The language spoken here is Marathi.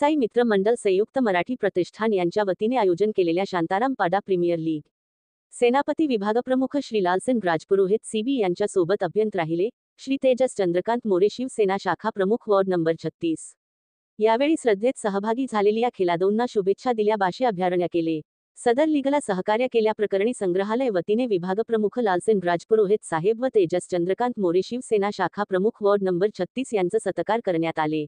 देसाई मित्र मंडळ संयुक्त मराठी प्रतिष्ठान यांच्या वतीने आयोजन केलेल्या शांताराम पाडा प्रीमियर लीग सेनापती विभागप्रमुख श्री लालसेन राजपुरोहित सीबी यांच्या सोबत अभ्यंत राहिले श्री तेजस चंद्रकांत मोरे शिवसेना शाखा प्रमुख वॉर्ड नंबर 36। यावेळी श्रद्धेत सहभागी झालेल्या खेळाडूंना शुभेच्छा दिल्या बाशे अभ्यारण्य केले। सदर लीगला सहकार्य केल्याप्रकरणी संग्रहालय वतीने विभागप्रमुख लालसेन राजपुरोहित साहेब व तेजस चंद्रकांत मोरे शिवसेना शाखा प्रमुख वॉर्ड नंबर 36 यांचा सत्कार करण्यात आले।